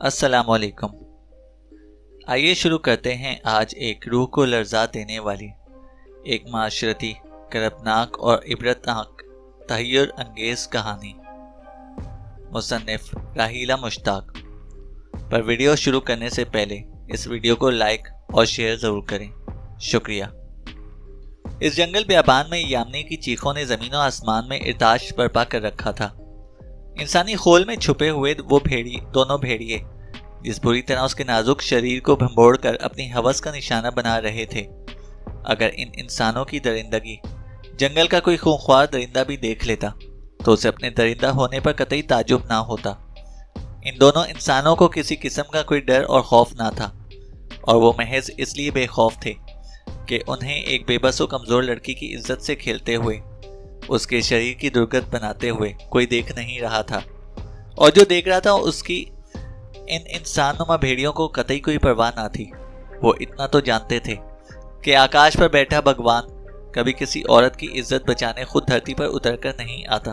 अस्सलामुअलैकुम। आइए शुरू करते हैं आज एक रूह को लर्जा देने वाली, एक माशरती, करबनाक और इबरतनाक तहय्युर अंगेज कहानी। मुसन्निफ राहीला मुश्ताक। पर वीडियो शुरू करने से पहले इस वीडियो को लाइक और शेयर ज़रूर करें, शुक्रिया। इस जंगल बियाबान में यामनी की चीखों ने ज़मीन और आसमान में इर्ताश बर्पा कर रखा था। इंसानी खोल में छुपे हुए वो दोनों भेड़िए जिस बुरी तरह उसके नाजुक शरीर को भंबोड़ कर अपनी हवस का निशाना बना रहे थे, अगर इन इंसानों की दरिंदगी जंगल का कोई खूंखार दरिंदा भी देख लेता तो उसे अपने दरिंदा होने पर कतई ताजुब ना होता। इन दोनों इंसानों को किसी किस्म का कोई डर और खौफ ना था, और वो महज इसलिए बेखौफ थे कि उन्हें एक बेबस और कमज़ोर लड़की की इज्जत से खेलते हुए, उसके शरीर की दुर्गत बनाते हुए कोई देख नहीं रहा था, और जो देख रहा था उसकी इन इंसानुमा भेड़ियों को कतई कोई परवाह ना थी। वो इतना तो जानते थे कि आकाश पर बैठा भगवान कभी किसी औरत की इज्जत बचाने खुद धरती पर उतरकर नहीं आता।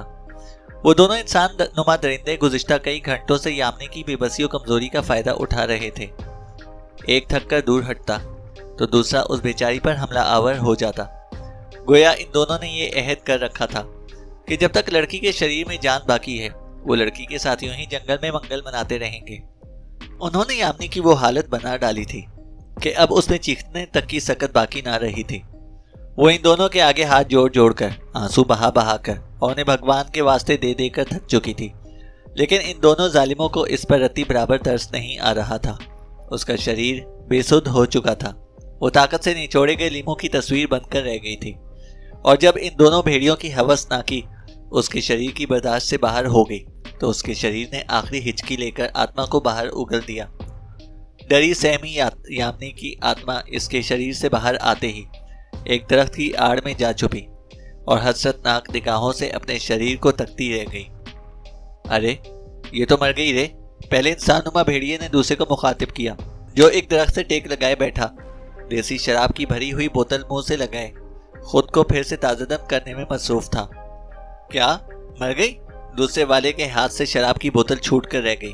वो दोनों इंसान नुमा दरिंदे गुज़िश्ता कई घंटों से यामनी की बेबसी और कमजोरी का फायदा उठा रहे थे। एक थक कर दूर हटता तो दूसरा उस बेचारी पर हमला आवर हो जाता। गोया इन दोनों ने ये अहद कर रखा था कि जब तक लड़की के शरीर में जान बाकी है वो लड़की के साथ यूं ही जंगल में मंगल मनाते रहेंगे। उन्होंने यामनी की वो हालत बना डाली थी कि अब उसमें चीखने तक की सकत बाकी ना रही थी। वो इन दोनों के आगे हाथ जोड़ जोड़ कर, आंसू बहा बहा कर और उन्हें भगवान के वास्ते दे देकर थक चुकी थी, लेकिन इन दोनों जालिमों को इस पर रत्ती बराबर तरस नहीं आ रहा था। उसका शरीर बेसुध हो चुका था, वो ताकत से निचोड़े गए लीमों की तस्वीर बनकर रह गई थी, और जब इन दोनों भेड़ियों की हवस नाकी उसके शरीर की बर्दाश्त से बाहर हो गई तो उसके शरीर ने आखिरी हिचकी लेकर आत्मा को बाहर उगल दिया। डरी सहमी यामनी की आत्मा इसके शरीर से बाहर आते ही एक दरख्त की आड़ में जा छुपी और हसरतनाक निगाहों से अपने शरीर को तकती रह गई। अरे ये तो मर गई रे, पहले इंसानुमा भेड़िए ने दूसरे को मुखातिब किया, जो एक दरख्त से टेक लगाए बैठा, देसी शराब की भरी हुई बोतल मुंह से लगाए खुद को फिर से ताज़ादम करने में मसरूफ था। क्या मर गई? दूसरे वाले के हाथ से शराब की बोतल छूट कर रह गई।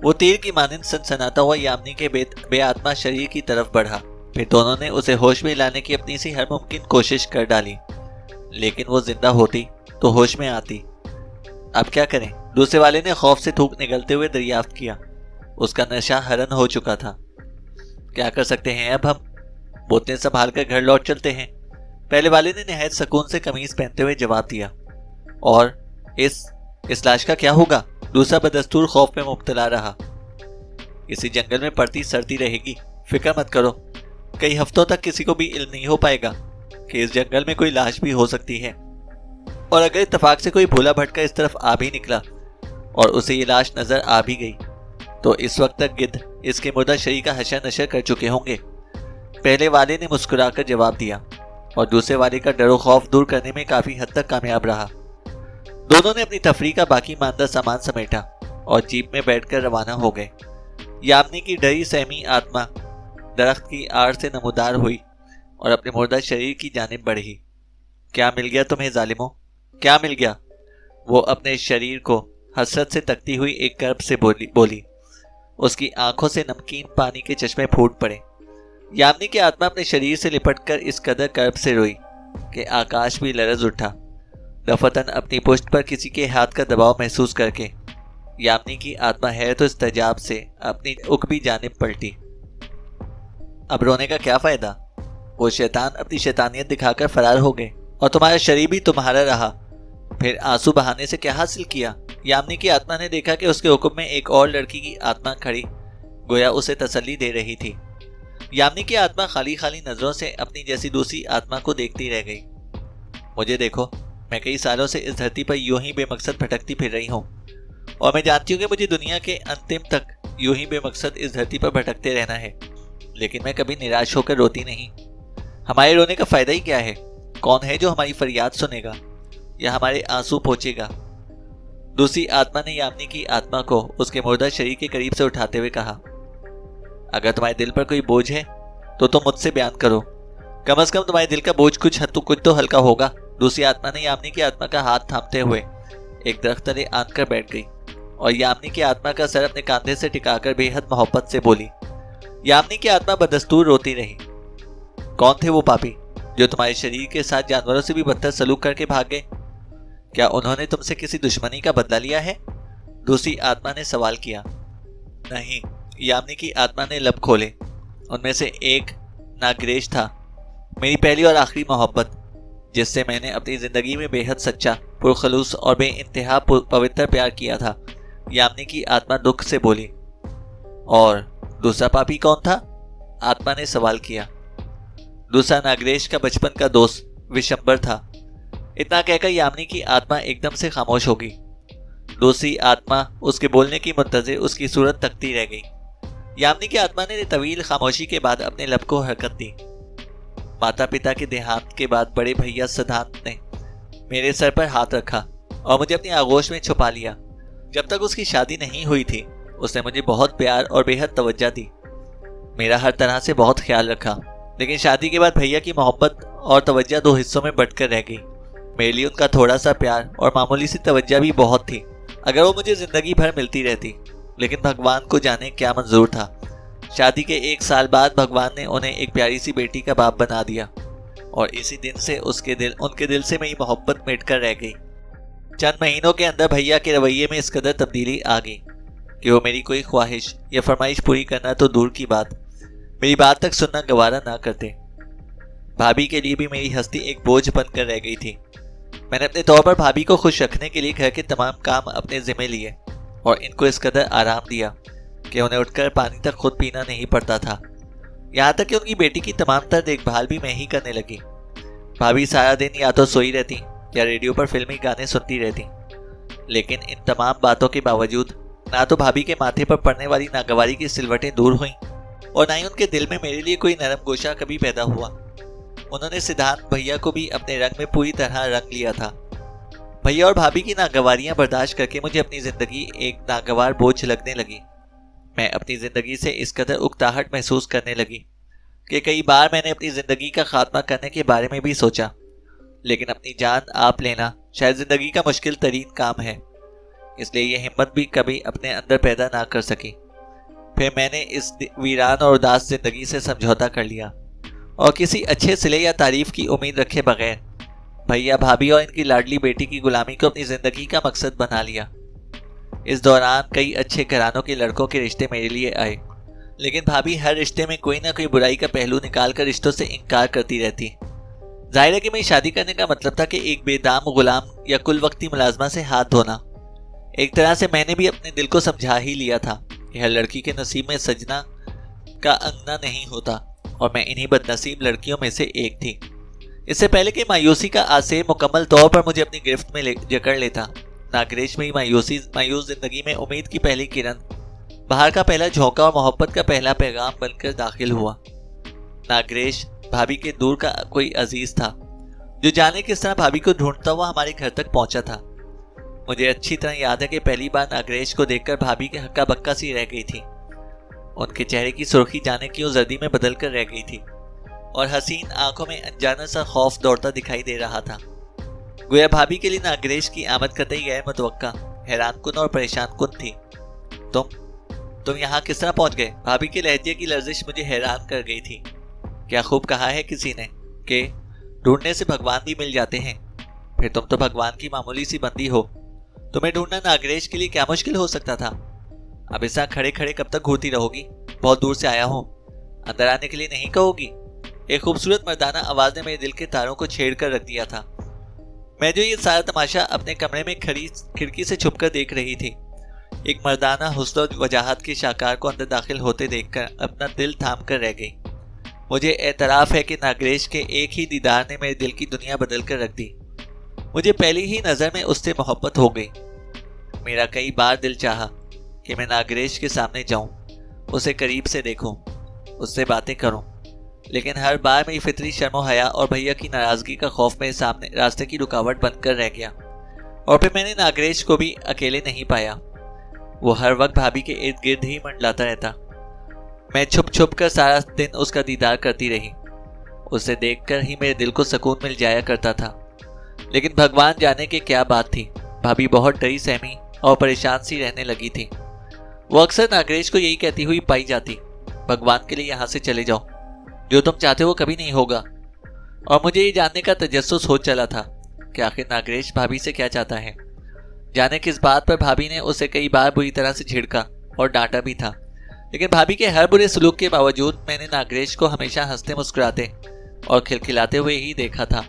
वो तीर की मानिंद सनसनाता हुआ यामनी के बेआत्मा शरीर की तरफ बढ़ा। फिर दोनों ने उसे होश में लाने की अपनी सी हर मुमकिन कोशिश कर डाली, लेकिन वो जिंदा होती तो होश में आती। अब क्या करें? दूसरे वाले ने खौफ से थूक निगलते हुए दरियाफ्त किया। उसका नशा हरन हो चुका था। क्या कर सकते हैं अब हम? बोतलें संभाल कर घर लौट चलते हैं, पहले वाले ने निहायत सुकून से कमीज पहनते हुए जवाब दिया। और इस लाश का क्या होगा? दूसरा बदस्तूर खौफ में मुब्तला रहा। इसी जंगल में पड़ती सड़ती रहेगी, फिक्र मत करो। कई हफ्तों तक किसी को भी इल्म नहीं हो पाएगा कि इस जंगल में कोई लाश भी हो सकती है, और अगर इत्तेफाक से कोई भूला भटका इस तरफ आ भी निकला और उसे ये लाश नजर आ भी गई तो इस वक्त तक गिद्ध इसके मुर्दा शरीर का हशर नशर कर चुके होंगे। पहले वाले ने मुस्कुराकर जवाब दिया और दूसरे वाले का डरो खौफ दूर करने में काफी हद तक कामयाब रहा। दोनों ने अपनी तफरीह का बाकी मानदा सामान समेटा और जीप में बैठकर रवाना हो गए। यामनी की डरी सहमी आत्मा दरख्त की आड़ से नमूदार हुई और अपने मुर्दा शरीर की जानिब बढ़ी। क्या मिल गया तुम्हें जालिमों, क्या मिल गया? वो अपने शरीर को हसरत से तकती हुई एक कर्ब से बोली। उसकी आंखों से नमकीन पानी के चश्मे फूट पड़े। यामनी की आत्मा अपने शरीर से लिपटकर इस कदर कर्ब से रोई कि आकाश भी लरज उठा। दफतन अपनी पुश्त पर किसी के हाथ का दबाव महसूस करके यामनी की आत्मा है तो इस्तेजाब से अपनी उकबी जानिब पलटी। अब रोने का क्या फायदा? वो शैतान अपनी शैतानियत दिखाकर फरार हो गए और तुम्हारा शरीर भी तुम्हारा रहा। फिर आंसू बहाने से क्या हासिल किया? यामनी की आत्मा ने देखा कि उसके हुक्म में एक और लड़की की आत्मा खड़ी, गोया उसे तसल्ली दे रही थी। यामनी की आत्मा खाली खाली नजरों से अपनी जैसी दूसरी आत्मा को देखती रह गई। मुझे देखो, मैं कई सालों से इस धरती पर यूं ही बेमकसद भटकती फिर रही हूँ, और मैं जानती हूँ कि मुझे दुनिया के अंतिम तक यूं ही बेमकसद इस धरती पर भटकते रहना है, लेकिन मैं कभी निराश होकर रोती नहीं। हमारे रोने का फायदा ही क्या है? कौन है जो हमारी फरियाद सुनेगा या हमारे आंसू पोंछेगा? दूसरी आत्मा ने यामनी की आत्मा को उसके मुर्दा शरीर के करीब से उठाते हुए कहा, अगर तुम्हारे दिल पर कोई बोझ है तो तुम मुझसे बयान करो। कम से कम तुम्हारे दिल का बोझ कुछ तो हल्का होगा। दूसरी आत्मा ने यामनी की आत्मा का हाथ थामते हुए एक दरख्त तले आन कर बैठ गई और यामिनी की आत्मा का सर अपने कंधे से टिकाकर बेहद मोहब्बत से बोली। यामिनी की आत्मा बदस्तूर रोती रही। कौन थे वो पापी जो तुम्हारे शरीर के साथ जानवरों से भी बदतर सलूक करके भाग गए? क्या उन्होंने तुमसे किसी दुश्मनी का बदला लिया है? दूसरी आत्मा ने सवाल किया। नहीं, यामिनी की आत्मा ने लब खोले। उनमें से एक नागरेश था, मेरी पहली और आखिरी मोहब्बत, जिससे मैंने अपनी जिंदगी में बेहद सच्चा, पुरखलूस और बेइंतहा पवित्र प्यार किया था। यामिनी की आत्मा दुख से बोली। और दूसरा पापी कौन था? आत्मा ने सवाल किया। दूसरा नागरेश का बचपन का दोस्त विशंबर था। इतना कहकर यामिनी की आत्मा एकदम से खामोश हो गई। दूसरी आत्मा उसके बोलने की मुंतज़िर उसकी सूरत तकती रह गई। यामिनी की आत्मा ने तवील खामोशी के बाद अपने लब को हरकत दी। माता पिता के देहांत के बाद बड़े भैया सिद्धांत ने मेरे सर पर हाथ रखा और मुझे अपनी आगोश में छुपा लिया। जब तक उसकी शादी नहीं हुई थी, उसने मुझे बहुत प्यार और बेहद तवज्जो दी, मेरा हर तरह से बहुत ख्याल रखा। लेकिन शादी के बाद भैया की मोहब्बत और तवज्जो दो हिस्सों में बंटकर रह गई। मेरे लिए उनका थोड़ा सा प्यार और मामूली सी तवज्जो भी बहुत थी, अगर वो मुझे जिंदगी भर मिलती रहती। लेकिन भगवान को जाने क्या मंजूर था। शादी के 1 साल बाद भगवान ने उन्हें एक प्यारी सी बेटी का बाप बना दिया और इसी दिन से उनके दिल से मेरी मोहब्बत मिटकर रह गई। चंद महीनों के अंदर भैया के रवैये में इस कदर तब्दीली आ गई कि वो मेरी कोई ख्वाहिश या फरमाइश पूरी करना तो दूर की बात, मेरी बात तक सुनना गवारा ना करते। भाभी के लिए भी मेरी हस्ती एक बोझ बनकर रह गई थी। मैंने अपने तौर पर भाभी को खुश रखने के लिए घर के तमाम काम अपने जिम्मे लिए और इनको इस कदर आराम दिया कि उन्हें उठकर पानी तक खुद पीना नहीं पड़ता था। यहाँ तक कि उनकी बेटी की तमाम तर देखभाल भी मैं ही करने लगी। भाभी सारा दिन या तो सोई रहती या रेडियो पर फिल्मी गाने सुनती रहती। लेकिन इन तमाम बातों के बावजूद ना तो भाभी के माथे पर पड़ने वाली नागवारी की सिलवटें दूर हुईं और ना ही उनके दिल में मेरे लिए कोई नरम गोशा कभी पैदा हुआ। उन्होंने सिद्धांत भैया को भी अपने रंग में पूरी तरह रंग लिया था। भैया और भाभी की नागवारियां बर्दाश्त करके मुझे अपनी जिंदगी एक नागवार बोझ लगने लगी। मैं अपनी जिंदगी से इस कदर उकताहट महसूस करने लगी कि कई बार मैंने अपनी जिंदगी का खात्मा करने के बारे में भी सोचा। लेकिन अपनी जान आप लेना शायद जिंदगी का मुश्किल तरीन काम है, इसलिए यह हिम्मत भी कभी अपने अंदर पैदा ना कर सकी। फिर मैंने इस वीरान और उदास जिंदगी से समझौता कर लिया और किसी अच्छे सिले या तारीफ की उम्मीद रखे बगैर भैया, भाभी और इनकी लाडली बेटी की गुलामी को अपनी जिंदगी का मकसद बना लिया। इस दौरान कई अच्छे घरानों के लड़कों के रिश्ते मेरे लिए आए, लेकिन भाभी हर रिश्ते में कोई ना कोई बुराई का पहलू निकाल कर रिश्तों से इनकार करती रहती। जाहिर है कि मेरी शादी करने का मतलब था कि एक बेदाम गुलाम या कुल वक्ती मुलाजमा से हाथ धोना। एक तरह से मैंने भी अपने दिल को समझा ही लिया था कि हर लड़की के नसीब में सजना का अंगना नहीं होता और मैं इन्हीं बदनसीब लड़कियों में से एक थी। इससे पहले कि मायूसी का आसेर मुकम्मल तौर पर मुझे अपनी गिरफ्त में जकड़ लेता, नागरेश में मायूस जिंदगी में उम्मीद की पहली किरण, बाहर का पहला झोंका और मोहब्बत का पहला पैगाम बनकर दाखिल हुआ। नागरेश भाभी के दूर का कोई अजीज था जो जाने किस तरह भाभी को ढूंढता हुआ हमारे घर तक पहुंचा था। मुझे अच्छी तरह याद है कि पहली बार नागरेश को देखकर भाभी के हक्का बक्का सी रह गई थी। उनके चेहरे की सुर्खी जाने क्यों जर्दी में बदल कर रह गई थी और हसीन आंखों में अनजाना सा खौफ दौड़ता दिखाई दे रहा था। गोया भाभी के लिए नागरेश की आमद कतई गैर मुतवक्का, हैरानकुन और परेशानकुन थी। तुम यहाँ किस तरह पहुंच गए? भाभी के लहजे की लर्जिश मुझे हैरान कर गई थी। क्या खूब कहा है किसी ने कि ढूंढने से भगवान भी मिल जाते हैं। फिर तुम तो भगवान की मामूली सी बंदी हो। तुम्हें ढूंढना नागरेश के लिए क्या मुश्किल हो सकता था? अब ऐसा खड़े खड़े कब तक घूरती रहोगी? बहुत दूर से आया हूँ, अंदर आने के लिए नहीं कहोगी? एक खूबसूरत मर्दाना आवाज ने मेरे दिल के तारों को छेड़ कर रख दिया था। मैं जो ये सारा तमाशा अपने कमरे में खड़ी खिड़की से छुपकर देख रही थी, एक मर्दाना हुस्न और वजाहत के शाकार को अंदर दाखिल होते देखकर अपना दिल थाम कर रह गई। मुझे एतराफ़ है कि नागरेश के एक ही दीदार ने मेरे दिल की दुनिया बदल कर रख दी। मुझे पहली ही नज़र में उससे मोहब्बत हो गई। मेरा कई बार दिल चाहा कि मैं नागरेश के सामने जाऊं, उसे करीब से देखूं, उससे बातें करूं, लेकिन हर बार मेरी फितरी शर्म हया और भैया की नाराज़गी का खौफ मेरे सामने रास्ते की रुकावट बनकर रह गया। और फिर मैंने नागरेश को भी अकेले नहीं पाया। वो हर वक्त भाभी के इर्द गिर्द ही मंडलाता रहता। मैं छुप छुप कर सारा दिन उसका दीदार करती रही। उसे देखकर ही मेरे दिल को सुकून मिल जाया करता था। लेकिन भगवान जाने के क्या बात थी, भाभी बहुत डरी सहमी और परेशान सी रहने लगी थी। वो अक्सर नागरेश को यही कहती हुई पाई जाती, भगवान के लिए यहाँ से चले जाओ, जो तुम चाहते हो कभी नहीं होगा। और मुझे ये जानने का तजस्सुस हो चला था कि आखिर नागरेश भाभी से क्या चाहता है। जाने किस बात पर भाभी ने उसे कई बार बुरी तरह से झिड़का और डांटा भी था, लेकिन भाभी के हर बुरे सलूक के बावजूद मैंने नागरेश को हमेशा हंसते मुस्कुराते और खिलखिलाते हुए ही देखा था,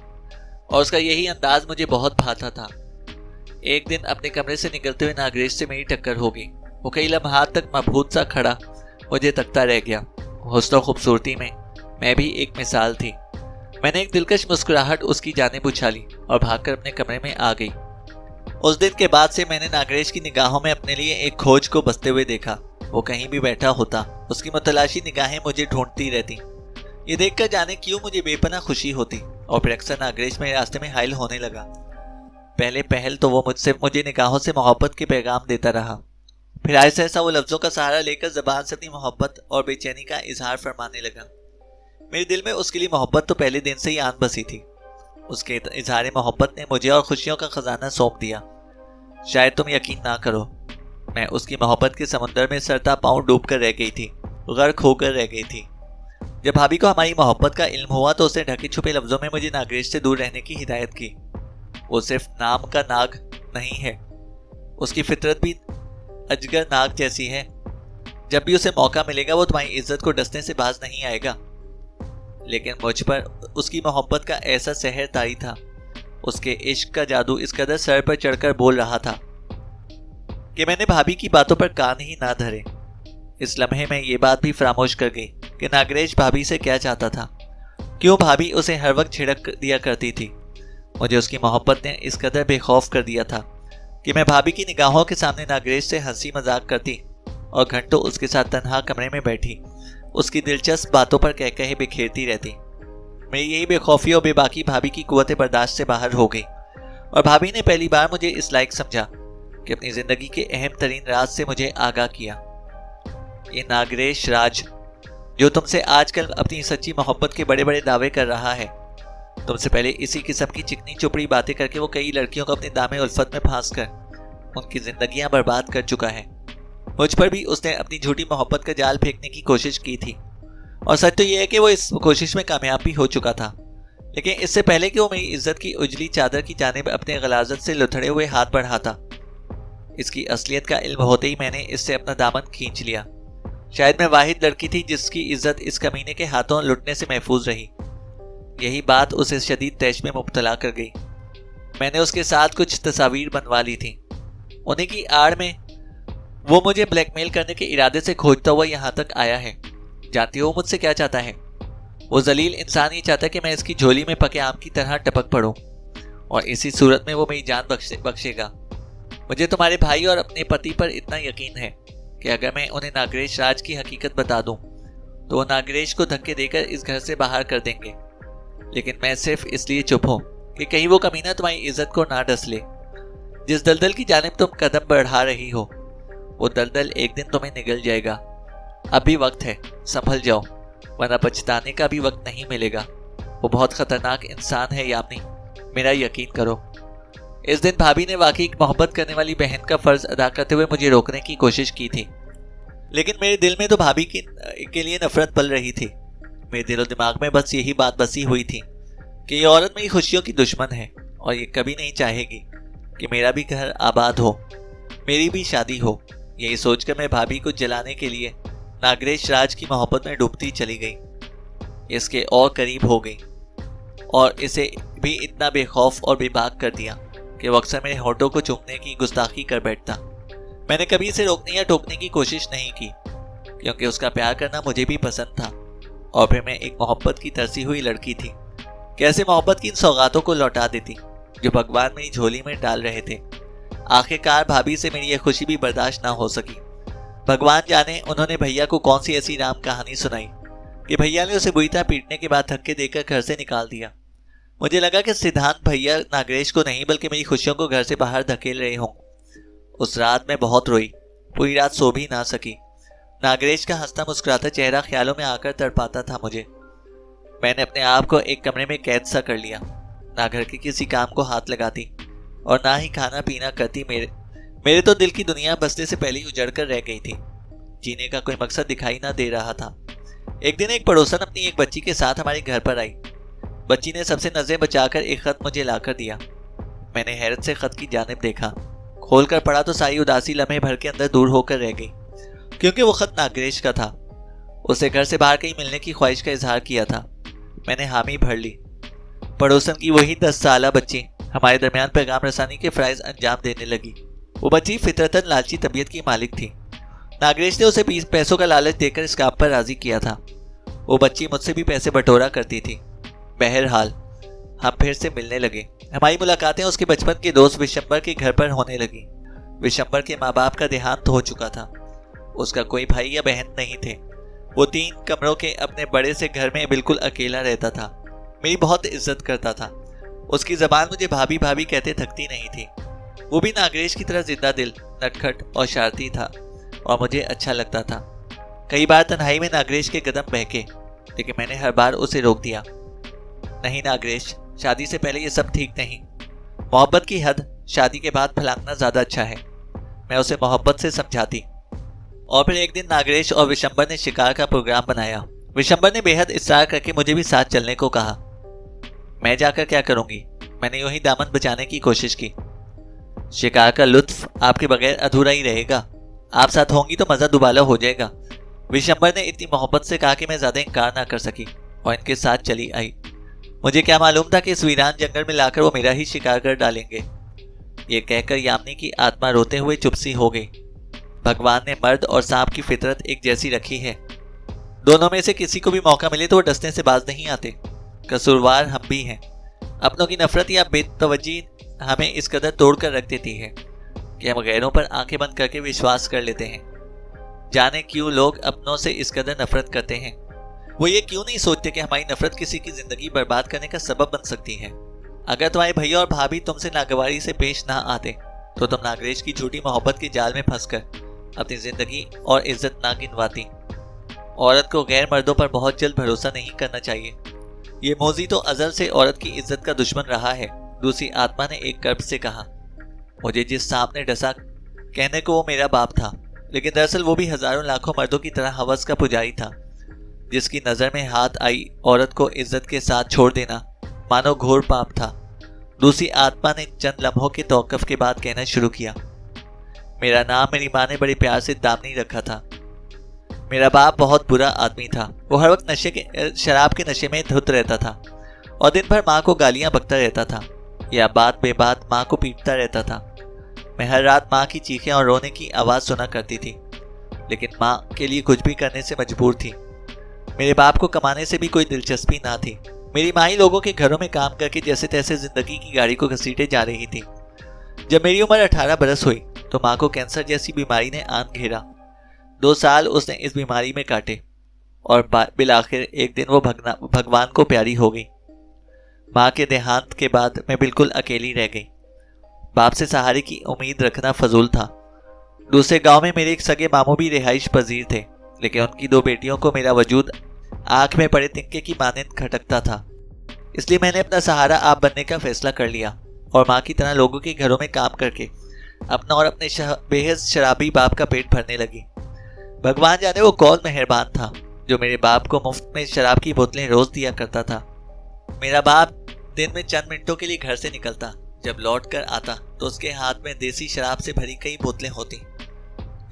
और उसका यही अंदाज मुझे बहुत भाता था। एक दिन अपने कमरे से निकलते हुए नागरेश से मेरी टक्कर हो गई। वो कई लम्हात तक मबहूत सा खड़ा मुझे तकता रह गया। हुस्न और खूबसूरती में मैं भी एक मिसाल थी। मैंने एक दिलकश मुस्कुराहट उसकी जानिब उछाली और भागकर अपने कमरे में आ गई। उस दिन के बाद से मैंने नागरेश की निगाहों में अपने लिए एक खोज को बसते हुए देखा। वो कहीं भी बैठा होता, उसकी मुतलाशी निगाहें मुझे ढूंढती रहती। ये देखकर जाने क्यों मुझे बेपनाह खुशी होती, और फिर अक्सर नागरेश मेरे रास्ते में हाइल होने लगा। पहले पहल तो वो मुझे निगाहों से मोहब्बत के पैगाम देता रहा, फिर ऐसा ऐसा वो लफ्जों का सहारा लेकर ज़बान से अपनी मोहब्बत और बेचैनी का इजहार फरमाने लगा। मेरे दिल में उसके लिए मोहब्बत तो पहले दिन से ही आन बसी थी। उसके इजहार मोहब्बत ने मुझे और खुशियों का खजाना सौंप दिया। शायद तुम यकीन ना करो, मैं उसकी मोहब्बत के समुंदर में सरता पांव डूब कर रह गई थी, गर्क होकर रह गई थी। जब भाभी को हमारी मोहब्बत का इल्म हुआ तो उसने ढके छुपे लफ्जों में मुझे नागरेश से दूर रहने की हिदायत की। वो सिर्फ नाम का नाग नहीं है, उसकी फितरत भी अजगर नाग जैसी है। जब भी उसे मौका मिलेगा वो तुम्हारी इज्जत को डसने से बाज नहीं आएगा। लेकिन मुझ पर उसकी मोहब्बत का ऐसा सहर तारी था, उसके इश्क का जादू इस कदर सर पर चढ़कर बोल रहा था कि मैंने भाभी की बातों पर कान ही ना धरे। इस लम्हे में ये बात भी फरामोश कर गई कि नागरेश भाभी से क्या चाहता था, क्यों भाभी उसे हर वक्त झिड़क दिया करती थी। मुझे उसकी मोहब्बत ने इस कदर बेखौफ कर दिया था कि मैं भाभी की निगाहों के सामने नागरेश से हंसी मजाक करती और घंटों उसके साथ तन्हा कमरे में बैठी उसकी दिलचस्प बातों पर कह कहे बिखेरती रहती। मेरी यही बेखौफी और बेबाकी भाभी की कुव्वत बर्दाश्त से बाहर हो गई, और भाभी ने पहली बार मुझे इस लायक समझा कि अपनी जिंदगी के अहम तरीन राज से मुझे आगाह किया। ये नागरेश राज जो तुमसे आजकल अपनी सच्ची मोहब्बत के बड़े बड़े दावे कर रहा है, तुमसे पहले इसी किस्म की चिकनी चुपड़ी बातें करके वो कई लड़कियों को अपने दामे उल्फत में फांस कर उनकी जिंदगियां बर्बाद कर चुका है। मुझ पर भी उसने अपनी झूठी मोहब्बत का जाल फेंकने की कोशिश की थी, और सच तो यह है कि वो इस कोशिश में कामयाब भी हो चुका था। लेकिन इससे पहले कि वो मेरी इज्जत की उजली चादर की जानिब अपने गलाजत से लुथड़े हुए हाथ बढ़ाता, इसकी असलियत का इल्म होते ही मैंने इससे अपना दामन खींच लिया। शायद मैं वाहिद लड़की थी जिसकी इज्जत इस कमीने के हाथों लुटने से महफूज रही। यही बात उसे शदीद तैश में मुब्तला कर गई। मैंने उसके साथ कुछ तस्वीर बनवा ली थी। उन्हीं की आड़ में वो मुझे ब्लैकमेल करने के इरादे से खोजता हुआ यहाँ तक आया है। जानती हो मुझसे क्या चाहता है? वो जलील इंसान ये चाहता है कि मैं इसकी झोली में पके आम की तरह टपक पड़ूं, और इसी सूरत में वो मेरी जान बख्शेगा। मुझे तुम्हारे भाई और अपने पति पर इतना यकीन है कि अगर मैं उन्हें नागरेश राज की हकीकत बता दूं तो वो नागरेश को धक्के देकर इस घर से बाहर कर देंगे। लेकिन मैं सिर्फ इसलिए चुप हूं कि कहीं वो कमीना तुम्हारी इज्जत को ना डस ले। जिस दलदल की जानिब तुम कदम बढ़ा रही हो वो दलदल एक दिन तुम्हें निगल जाएगा। अभी वक्त है, संभल जाओ, वरना पछताने का भी वक्त नहीं मिलेगा। वो बहुत खतरनाक इंसान है यामिनी, मेरा यकीन करो। इस दिन भाभी ने वाकई एक मोहब्बत करने वाली बहन का फर्ज अदा करते हुए मुझे रोकने की कोशिश की थी, लेकिन मेरे दिल में तो भाभी के लिए नफरत पल रही थी। मेरे दिलो दिमाग में बस यही बात बसी हुई थी कि ये औरत मेरी खुशियों की दुश्मन है, और ये कभी नहीं चाहेगी कि मेरा भी घर आबाद हो, मेरी भी शादी हो। यही सोचकर मैं भाभी को जलाने के लिए नागरेश राज की मोहब्बत में डूबती चली गई, इसके और करीब हो गई, और इसे भी इतना बेखौफ और बेबाक कर दिया कि वो अक्सर मेरे होठों को चूमने की गुस्ताखी कर बैठता। मैंने कभी इसे रोकने या टोकने की कोशिश नहीं की, क्योंकि उसका प्यार करना मुझे भी पसंद था, और फिर मैं एक मोहब्बत की तरसी हुई लड़की थी। कैसे मोहब्बत की इन सौगातों को लौटा देती जो भगवान मेरी झोली में डाल रहे थे। आखिरकार भाभी से मेरी यह खुशी भी बर्दाश्त ना हो सकी। भगवान जाने उन्होंने भैया को कौन सी ऐसी राम कहानी सुनाई कि भैया ने उसे बुरी तरह पीटने के बाद धक्के देकर घर से निकाल दिया। मुझे लगा कि सिद्धांत भैया नागरेश को नहीं बल्कि मेरी खुशियों को घर से बाहर धकेल रहे हों। उस रात मैं बहुत रोई, पूरी रात सो भी ना सकी। नागरेश का हंसता मुस्कुराता चेहरा ख्यालों में आकर तड़पाता था मुझे। मैंने अपने आप को एक कमरे में कैद सा कर लिया, ना घर के किसी काम को हाथ लगाती और ना ही खाना पीना करती। मेरे तो दिल की दुनिया बसने से पहले ही उजड़ कर रह गई थी। जीने का कोई मकसद दिखाई ना दे रहा था। एक दिन एक पड़ोसन अपनी एक बच्ची के साथ हमारे घर पर आई। बच्ची ने सबसे नजरें बचाकर एक खत मुझे लाकर दिया। मैंने हैरत से खत की जानिब देखा। खोलकर पढ़ा तो सारी उदासी लम्हे भर के अंदर दूर होकर रह गई, क्योंकि वो खत नागरेश का था। उसे घर से बाहर कहीं मिलने की ख्वाहिश का इजहार किया था। मैंने हामी भर ली। पड़ोसन की वही 10 साला बच्ची हमारे दरमियान पैगाम रसानी के फराइज अंजाम देने लगी। वो बच्ची फितरतन लालची तबीयत की मालिक थी। नागरेश ने उसे पैसों का लालच देकर इस काम पर राजी किया था। वो बच्ची मुझसे भी पैसे बटोरा करती थी। बहरहाल हम फिर से मिलने लगे। हमारी मुलाकातें उसके बचपन के दोस्त विशंबर के घर पर होने लगी। विशंबर के माँ बाप का देहांत हो चुका था। उसका कोई भाई या बहन नहीं थे। वो 3 कमरों के अपने बड़े से घर में बिल्कुल अकेला रहता था। मेरी बहुत इज्जत करता था। उसकी जबान मुझे भाभी भाभी कहते थकती नहीं थी। वो भी नागरेश की तरह जिंदा दिल, नटखट और शरारती था और मुझे अच्छा लगता था। कई बार तन्हाई में नागरेश के कदम बहके, लेकिन मैंने हर बार उसे रोक दिया। नहीं नागरेश, शादी से पहले ये सब ठीक नहीं। मोहब्बत की हद शादी के बाद फैलाना ज्यादा अच्छा है। मैं उसे मोहब्बत से समझाती। और फिर एक दिन नागरेश और विशंबर ने शिकार का प्रोग्राम बनाया। विशंबर ने बेहद इसरार करके मुझे भी साथ चलने को कहा। मैं जाकर क्या करूंगी? मैंने यूं ही दामन बचाने की कोशिश की। शिकार का लुत्फ आपके बगैर अधूरा ही रहेगा। आप साथ होंगी तो मजा दुबाला हो जाएगा। विशंबर ने इतनी मोहब्बत से कहा कि मैं ज्यादा इनकार ना कर सकी और इनके साथ चली आई। मुझे क्या मालूम था कि इस वीरान जंगल में लाकर वो मेरा ही शिकार कर डालेंगे। ये कहकर यामिनी की आत्मा रोते हुए चुप सी हो गई। भगवान ने मर्द और सांप की फितरत एक जैसी रखी है। दोनों में से किसी को भी मौका मिले तो वो डसने से बाज नहीं आते। कसूरवार हम भी हैं। अपनों की नफरत या बेतवज्जी हमें इस कदर तोड़ कर रख देती है कि हम गैरों पर आंखें बंद करके विश्वास कर लेते हैं। जाने क्यों लोग अपनों से इस कदर नफरत करते हैं। वो ये क्यों नहीं सोचते कि हमारी नफरत किसी की जिंदगी बर्बाद करने का सबब बन सकती है। अगर तुम्हारे भैया और भाभी तुमसे नागवारी से पेश ना आते तो तुम नागरेश की झूठी मोहब्बत के जाल में फंसकर अपनी जिंदगी और इज्जत ना गिनवाती। औरत को गैर मर्दों पर बहुत जल्द भरोसा नहीं करना चाहिए। ये मौजी तो अजल से औरत की इज्जत का दुश्मन रहा है। दूसरी आत्मा ने एक कर्ब से कहा। मुझे जिस सांप ने डसा, कहने को वो मेरा बाप था, लेकिन दरअसल वो भी हजारों लाखों मर्दों की तरह हवस का पुजारी था, जिसकी नजर में हाथ आई औरत को इज्जत के साथ छोड़ देना मानो घोर पाप था। दूसरी आत्मा ने चंद लम्हों के तौकफ के बाद कहना शुरू किया। मेरा नाम मेरी माँ ने बड़े प्यार से दामनी रखा था। मेरा बाप बहुत बुरा आदमी था। वो हर वक्त शराब के नशे में धुत रहता था और दिन भर माँ को गालियां बकता रहता था या बात बेबात माँ को पीटता रहता था। मैं हर रात माँ की चीखें और रोने की आवाज़ सुना करती थी, लेकिन माँ के लिए कुछ भी करने से मजबूर थी। मेरे बाप को कमाने से भी कोई दिलचस्पी ना थी। मेरी माँ ही लोगों के घरों में काम करके जैसे तैसे जिंदगी की गाड़ी को घसीटे जा रही थी। जब मेरी उम्र 18 बरस हुई तो माँ को कैंसर जैसी बीमारी ने आन घेरा। 2 साल उसने इस बीमारी में काटे और बिलाखिर एक दिन वो भगवान को प्यारी हो गई। माँ के देहांत के बाद मैं बिल्कुल अकेली रह गई। बाप से सहारे की उम्मीद रखना फजूल था। दूसरे गांव में मेरे एक सगे मामू भी रिहाइश पजीर थे, लेकिन उनकी 2 बेटियों को मेरा वजूद आंख में पड़े तिनके की मानंद खटकता था। इसलिए मैंने अपना सहारा आप बनने का फैसला कर लिया और माँ की तरह लोगों के घरों में काम करके अपना और अपने बेहद शराबी बाप का पेट भरने लगी। भगवान जाने वो कौन मेहरबान था जो मेरे बाप को मुफ्त में शराब की बोतलें रोज दिया करता था। मेरा बाप दिन में चंद मिनटों के लिए घर से निकलता। जब लौट कर आता तो उसके हाथ में देसी शराब से भरी कई बोतलें होती,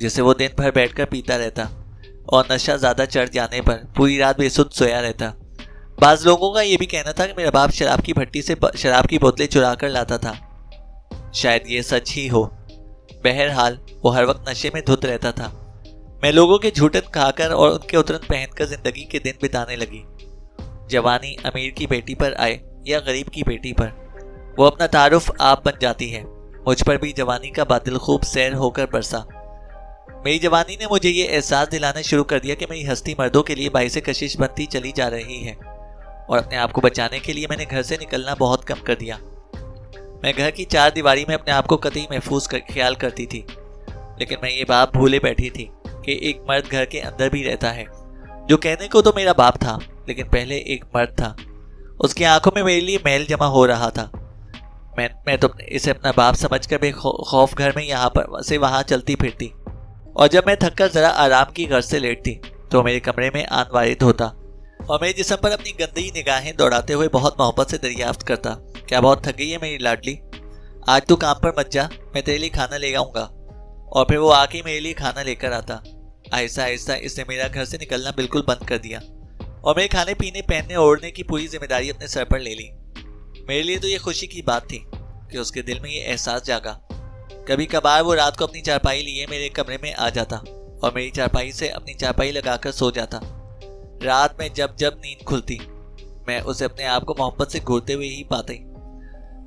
जिसे वो दिन भर बैठकर पीता रहता और नशा ज्यादा चढ़ जाने पर पूरी रात बेसुध सोया रहता। बाज लोगों का यह भी कहना था कि मेरा बाप शराब की भट्टी से शराब की बोतलें चुरा कर लाता था। शायद ये सच ही हो। बहरहाल वो हर वक्त नशे में धुत रहता था। मैं लोगों के झूठन खाकर और उनके उतरन पहनकर जिंदगी के दिन बिताने लगी। जवानी अमीर की बेटी पर आए या गरीब की बेटी पर, वो अपना तारुफ आप बन जाती है। मुझ पर भी जवानी का बादल खूब सैर होकर बरसा। मेरी जवानी ने मुझे ये एहसास दिलाना शुरू कर दिया कि मेरी हस्ती मर्दों के लिए बाइसे कशिश बनती चली जा रही है और अपने आप को बचाने के लिए मैंने घर से निकलना बहुत कम कर दिया। मैं घर की 4 दीवारी में अपने आप को कतई महफूज ख्याल करती थी, लेकिन मैं ये बात भूले बैठी थी कि एक मर्द घर के अंदर भी रहता है, जो कहने को तो मेरा बाप था, लेकिन पहले एक मर्द था। उसकी आंखों में मेरे लिए मैल जमा हो रहा था। मैं तो इसे अपना बाप समझकर बेखौफ घर में यहाँ पर से वहाँ चलती फिरती, और जब मैं थककर जरा आराम की गर्ज से लेटती तो मेरे कमरे में आन वारिद होता और मेरे जिस्म पर अपनी गंदी निगाहें दौड़ाते हुए बहुत मोहब्बत से दरियाफ्त करता, क्या बहुत थक गई है मेरी लाडली? आज तू काम पर मत जा, मैं तेरे लिए खाना ले आऊँगा। और फिर वो आके मेरे लिए खाना लेकर आता। आहिस्ता आहिस्ता इसने मेरा घर से निकलना बिल्कुल बंद कर दिया और मेरे खाने पीने पहनने ओढ़ने की पूरी जिम्मेदारी अपने सर पर ले ली। मेरे लिए तो ये खुशी की बात थी कि उसके दिल में ये एहसास जागा। कभी कभार वो रात को अपनी चारपाई लिए मेरे कमरे में आ जाता और मेरी चारपाई से अपनी चारपाई लगाकर सो जाता। रात में जब जब नींद खुलती मैं उसे अपने आप को मोहब्बत से घूरते हुए ही पाती।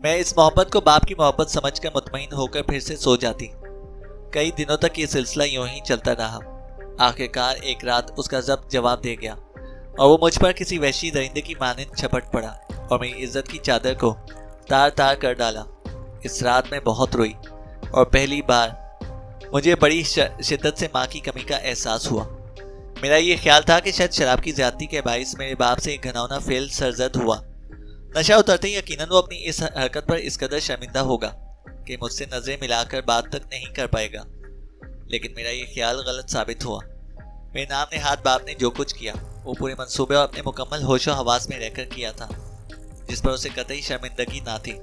मैं इस मोहब्बत को बाप की मोहब्बत समझकर मुतमईन होकर फिर से सो जाती। कई दिनों तक ये सिलसिला यूं ही चलता रहा। आखिरकार एक रात उसका जब्त जवाब दे गया और वो मुझ पर किसी वहशी दरिंदे की मानिंद झपट पड़ा और मेरी इज्जत की चादर को तार तार कर डाला। इस रात में बहुत रोई और पहली बार मुझे बड़ी शिद्दत से माँ की कमी का एहसास हुआ। मेरा ये ख्याल था कि शायद शराब की ज्यादती के बाइस मेरे बाप से एक घनौना फेल सरजद हुआ। नशा उतरते ही यकीनन वो अपनी इस हरकत पर इस कदर शर्मिंदा होगा कि मुझसे नजरें मिलाकर बात तक नहीं कर पाएगा। लेकिन मेरा ये ख्याल गलत साबित हुआ। मेरे नाम नेहाद बाप ने जो कुछ किया वो पूरे मंसूबे और अपने मुकम्मल होशो हवास में रहकर किया था, जिस पर उसे कतई शर्मिंदगी ना थी,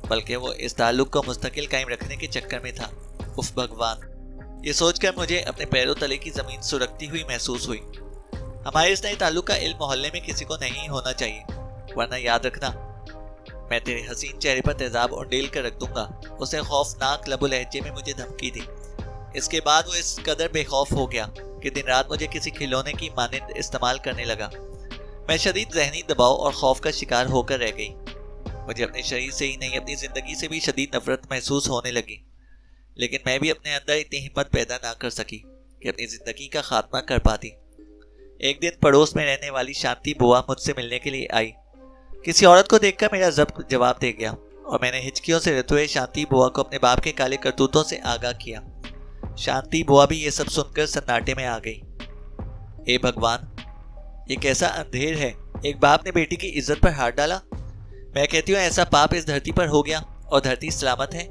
बल्कि वो इस ताल्लुक को मुस्तकिल कायम रखने के चक्कर में था। उफ भगवान, ये सोचकर मुझे अपने पैरों तले की जमीन सुरकती हुई महसूस हुई। हमारे इस नए ताल्लुक का इल्म मोहल्ले में किसी को नहीं होना चाहिए, वरना याद रखना मैं तेरे हसीन चेहरे पर तेजाब उंडेल कर रख दूंगा। उसे खौफनाक लबो लहजे में मुझे धमकी दी। इसके बाद वो इस कदर बेखौफ हो गया कि दिन रात मुझे किसी खिलौने की मानिंद इस्तेमाल करने लगा। मैं शदीद जहनी दबाव और खौफ का शिकार होकर रह गई। मुझे अपने शरीर से ही नहीं अपनी जिंदगी से भी शदीद नफरत महसूस होने लगी। लेकिन मैं भी अपने अंदर इतनी हिम्मत पैदा ना कर सकी कि अपनी जिंदगी का खात्मा कर पाती। एक दिन पड़ोस में रहने वाली शांति बुआ मुझसे मिलने के लिए आई। किसी औरत को देखकर मेरा जब्त जवाब दे गया और मैंने हिचकियों से रहते हुए शांति बुआ को अपने बाप के काले करतूतों से आगाह किया। शांति बुआ भी ये सब सुनकर सन्नाटे में आ गई। ए भगवान, ये कैसा अंधेर है! एक बाप ने बेटी की इज्जत पर हाथ डाला। मैं कहती हूँ ऐसा पाप इस धरती पर हो गया और धरती सलामत है।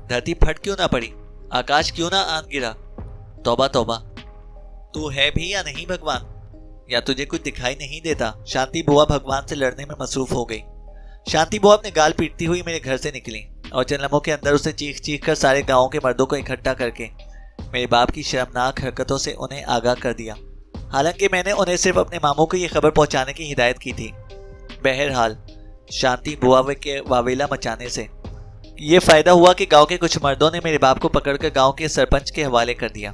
धरती फट क्यों ना पड़ी, आकाश क्यों ना आन गिरा। तौबा तौबा, तू है भी या नहीं भगवान, या तुझे कुछ दिखाई नहीं देता? शांति बुआ भगवान से लड़ने में मसरूफ हो गई। शांति बुआ अपने गाल पीटती हुई मेरे घर से निकली और चंद लम्हों के अंदर उसे चीख चीख कर सारे गांव के मर्दों को इकट्ठा करके मेरे बाप की शर्मनाक हरकतों से उन्हें आगाह कर दिया। हालांकि मैंने उन्हें सिर्फ अपने मामों को ये खबर पहुंचाने की हिदायत की थी। बहरहाल शांति बुआ के वावेला मचाने से ये फायदा हुआ कि गांव के कुछ मर्दों ने मेरे बाप को पकड़कर गांव के सरपंच के हवाले कर दिया।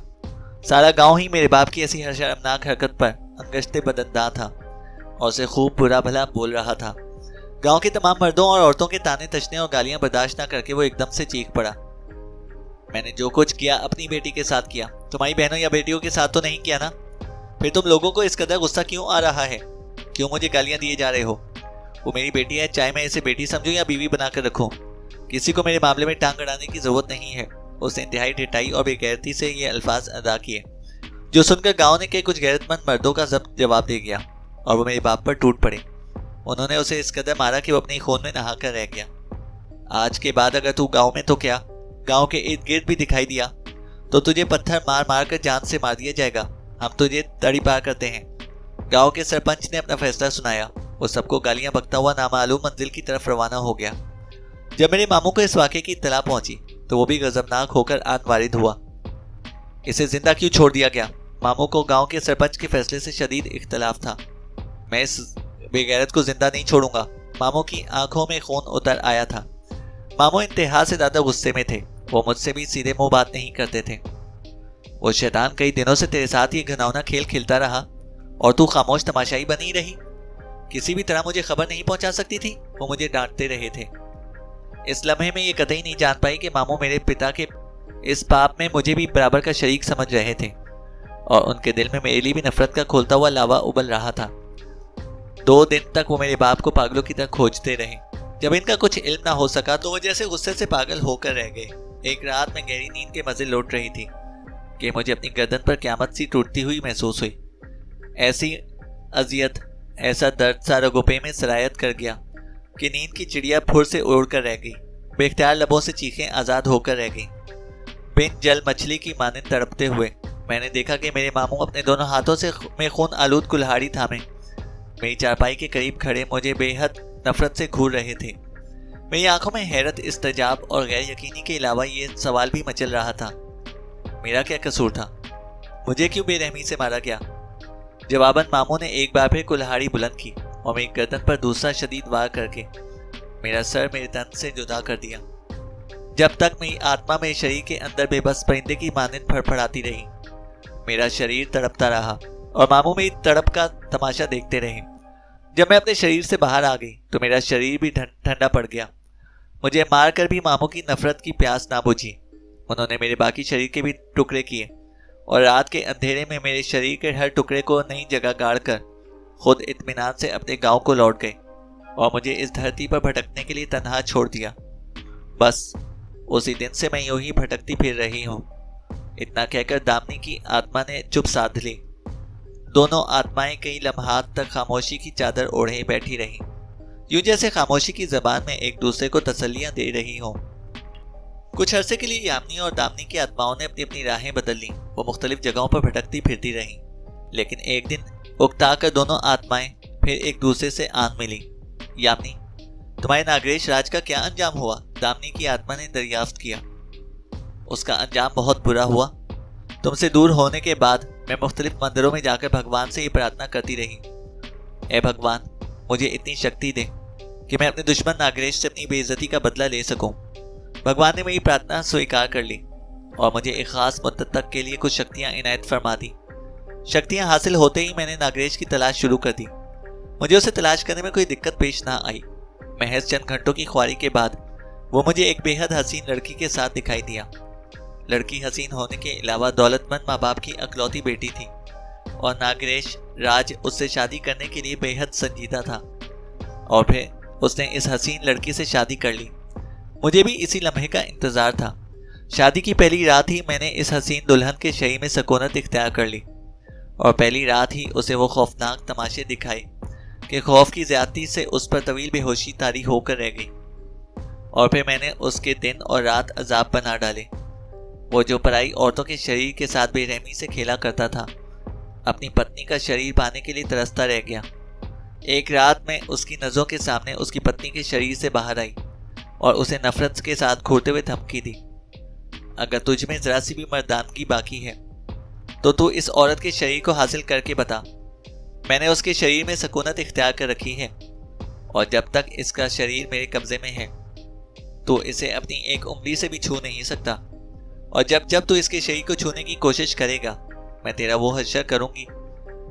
सारा गांव ही मेरे बाप की ऐसी शर्मनाक हरकत पर अंगश्ते बदनदा था और उसे खूब बुरा भला बोल रहा था। गांव के तमाम मर्दों और औरतों के ताने तशने और गालियां बर्दाश्त न करके वो एकदम से चीख पड़ा। मैंने जो कुछ किया अपनी बेटी के साथ किया, तुम्हारी बहनों या बेटियों के साथ तो नहीं किया ना? फिर तुम लोगों को इस कदर गुस्सा क्यों आ रहा है? क्यों मुझे गालियां दिए जा रहे हो? वो मेरी बेटी है, चाहे मैं इसे बेटी समझूं या बीवी बनाकर रखूं, किसी को मेरे मामले में टांग अड़ाने की जरूरत नहीं है। उसने इंतहाई ढिठाई और बेगैरती से ये अल्फाज अदा किए, जो सुनकर गांव ने के कुछ गैरतमंद मर्दों का जवाब दे गया और वो मेरे बाप पर टूट पड़े। उन्होंने उसे इस कदर मारा कि वो अपनी खून में नहाकर रह गया। आज के बाद अगर तू गांव में तो क्या, गांव के इर्द गिर्द भी दिखाई दिया तो तुझे पत्थर मार मार कर जान से मार दिया जाएगा। हम तुझे तड़ी पार करते हैं। गांव के सरपंच ने अपना फैसला सुनाया। वो सबको गालियां बकता हुआ नामालूम मंजिल की तरफ रवाना हो गया। जब मेरे मामू को इस वाक़े की इत्तला पहुंची तो वो भी गजबनाक होकर आन वारिद हुआ। इसे जिंदा क्यों छोड़ दिया गया? मामू को गांव के सरपंच के फैसले से शदीद इख्तलाफ था। मैं इस बेगैरत को जिंदा नहीं छोड़ूंगा। मामू की आंखों में खून उतर आया था। मामू इंतहा से ज्यादा गुस्से में थे। वो मुझसे भी सीधे मुंह बात नहीं करते थे। वो शैतान कई दिनों से तेरे साथ ये घिनौना खेल खेलता रहा और तू खामोश तमाशाई बनी रही। किसी भी तरह मुझे खबर नहीं पहुंचा सकती थी। वो मुझे डांटते रहे थे। इस लम्हे में ये कतई नहीं जान पाई कि मामू मेरे पिता के इस पाप में मुझे भी बराबर का शरीक समझ रहे थे और उनके दिल में मेरे लिए भी नफरत का खोलता हुआ लावा उबल रहा था। 2 दिन तक वो मेरे बाप को पागलों की तरह खोजते रहे। जब इनका कुछ इल्म ना हो सका तो वो जैसे गुस्से से पागल होकर रह गए। एक रात में गहरी नींद के मजे लौट रही थी कि मुझे अपनी गर्दन पर क़यामत सी टूटती हुई महसूस हुई। ऐसी अजियत, ऐसा दर्द सा रगोपे में सरायत कर गया कि नींद की चिड़िया फुर से उड़ कर रह गई। बेख्तियार लबों से चीखें आज़ाद होकर रह गईं। बिन जल मछली की मानिंद तड़पते हुए मैंने देखा कि मेरे मामू अपने दोनों हाथों से में खून आलूद कुल्हाड़ी थामे मेरी चारपाई के करीब खड़े मुझे बेहद नफरत से घूर रहे थे। मेरी आंखों में हैरत, इस्तेजाब और गैर यकीनी के अलावा ये सवाल भी मचल रहा था, मेरा क्या कसूर था? मुझे क्यों बेरहमी से मारा गया? जवाबन मामू ने एक बार फिर कुल्हाड़ी बुलंद की और मेरी गर्दन पर दूसरा शदीद वार करके मेरा सर मेरे तन से जुदा कर दिया। जब तक मेरी आत्मा मेरे शरीर के अंदर बेबस परिंदे की मानिंद फड़फड़ाती रही, मेरा शरीर तड़पता रहा और मामू मेरी तड़प का तमाशा देखते रहे। जब मैं अपने शरीर से बाहर आ गई तो मेरा शरीर भी ठंडा पड़ गया। मुझे मारकर भी मामू की नफरत की प्यास ना बुझी। उन्होंने मेरे बाकी शरीर के भी टुकड़े किए और रात के अंधेरे में मेरे शरीर के हर टुकड़े को नई जगह गाड़ कर खुद इत्मीनान से अपने गांव को लौट गए और मुझे इस धरती पर भटकने के लिए तन्हा छोड़ दिया। बस उसी दिन से मैं यूं ही भटकती फिर रही हूँ। इतना कहकर दामिनी की आत्मा ने चुप साध ली। दोनों आत्माएं कई लम्हात तक खामोशी की चादर ओढ़े बैठी रहीं, यूं जैसे खामोशी की जबान में एक दूसरे को तसल्लियां दे रही हों। कुछ अरसे के लिए यामिनी और दामिनी की आत्माओं ने अपनी अपनी राहें बदल लीं। वो मुख्तलिफ जगहों पर भटकती फिरती रहीं, लेकिन एक दिन उकता कर दोनों आत्माएं फिर एक दूसरे से आन मिली। यामिनी, तुम्हारे नागरेश राज का क्या अंजाम हुआ? दामिनी की आत्मा ने दरियाफ्त किया। उसका अंजाम बहुत बुरा हुआ। तुमसे दूर होने के बाद मैं मुख्तलिफ मंदिरों में जाकर भगवान से ये प्रार्थना करती रही, ऐ भगवान, मुझे इतनी शक्ति दे कि मैं अपने दुश्मन नागरेश से अपनी बेइज्जती का बदला ले सकूं। भगवान ने मेरी प्रार्थना स्वीकार कर ली और मुझे एक खास मुद्दत तक के लिए कुछ शक्तियां इनायत फरमा दी। शक्तियां हासिल होते ही मैंने नागरेश की तलाश शुरू कर दी। मुझे उसे तलाश करने में कोई दिक्कत पेश ना आई। महज चंद घंटों की ख्वारी के बाद वो मुझे एक बेहद हसीन लड़की के साथ दिखाई दिया। लड़की हसीन होने के अलावा दौलतमंद माँ बाप की अकलौती बेटी थी और नागरेश राज उससे शादी करने के लिए बेहद संजीदा था और फिर उसने इस हसीन लड़की से शादी कर ली। मुझे भी इसी लम्हे का इंतजार था। शादी की पहली रात ही मैंने इस हसीन दुल्हन के शरीर में सकूनत इख्तियार कर ली और पहली रात ही उसे वो खौफनाक तमाशे दिखाए कि खौफ की ज्यादती से उस पर तवील बेहोशी तारी होकर रह गई और फिर मैंने उसके दिन और रात अजाब बना डाले। वो जो पराई औरतों के शरीर के साथ बेरहमी से खेला करता था, अपनी पत्नी का शरीर पाने के लिए तरसता रह गया। एक रात में उसकी नज़रों के सामने उसकी पत्नी के शरीर से बाहर आई और उसे नफरत के साथ घूरते हुए धमकी दी, अगर तुझ में जरा सी भी मर्दानगी बाकी है तो तू इस औरत के शरीर को हासिल करके बता। मैंने उसके शरीर में सकूनत इख्तियार कर रखी है और जब तक इसका शरीर मेरे कब्जे में है तो इसे अपनी एक उंगली से भी छू नहीं सकता और जब जब तू इसके शरीर को छूने की कोशिश करेगा मैं तेरा वो हश्र करूंगी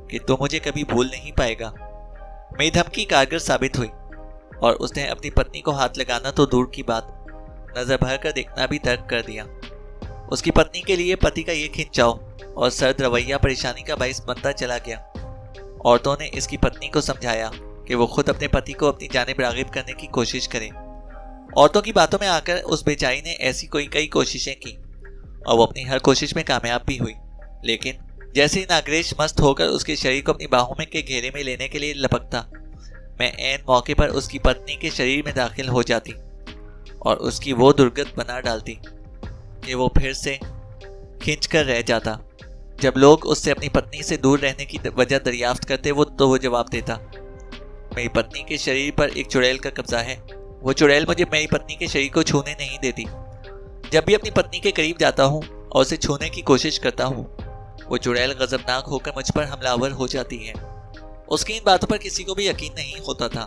कि तू मुझे कभी भूल नहीं पाएगा। मेरी धमकी कारगर साबित हुई और उसने अपनी पत्नी को हाथ लगाना तो दूर की बात, नजर भर कर देखना भी तर्क कर दिया। उसकी पत्नी के लिए पति का ये खिंचाव और सर्द रवैया परेशानी का बाइस बनता चला गया। औरतों ने इसकी पत्नी को समझाया कि वो खुद अपने पति को अपनी जानिब रागिब करने की कोशिश करे। औरतों की बातों में आकर उस बेचारी ने ऐसी कई कोशिशें की और वो अपनी हर कोशिश में कामयाब भी हुई, लेकिन जैसे ही नागरेश मस्त होकर उसके शरीर को अपनी बाहों में के घेरे में लेने के लिए लपकता, मैं ऐन मौके पर उसकी पत्नी के शरीर में दाखिल हो जाती और उसकी वो दुर्गत बना डालती कि वो फिर से खींच कर रह जाता। जब लोग उससे अपनी पत्नी से दूर रहने की वजह दरियाफ्त करते तो वो जवाब देता, मेरी पत्नी के शरीर पर एक चुड़ैल का कब्जा है, वो चुड़ैल मुझे मेरी पत्नी के शरीर को छूने नहीं देती। जब भी अपनी पत्नी के करीब जाता हूँ और उसे छूने की कोशिश करता हूँ, वो चुड़ैल गजबनाक होकर मुझ पर हमलावर हो जाती है। उसकी इन बातों पर किसी को भी यकीन नहीं होता था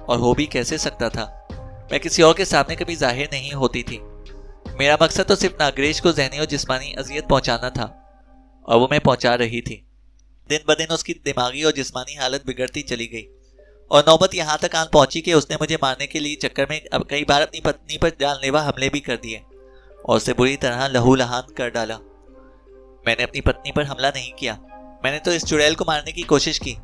और हो भी कैसे सकता था। मैं किसी और के सामने कभी जाहिर नहीं होती थी। मेरा मकसद तो सिर्फ नागरेश को ज़हनी और जिस्मानी अजियत पहुंचाना था और वो मैं पहुंचा रही थी। दिन ब दिन उसकी दिमागी और जिस्मानी हालत बिगड़ती चली गई और नौबत यहाँ तक आन पहुंची कि उसने मुझे मारने के लिए चक्कर में अब कई बार अपनी पत्नी पर जानलेवा हमले भी कर दिए और उसे बुरी तरह लहूलुहान कर डाला। मैंने अपनी पत्नी पर हमला नहीं किया, मैंने तो इस चुड़ैल को मारने की कोशिश की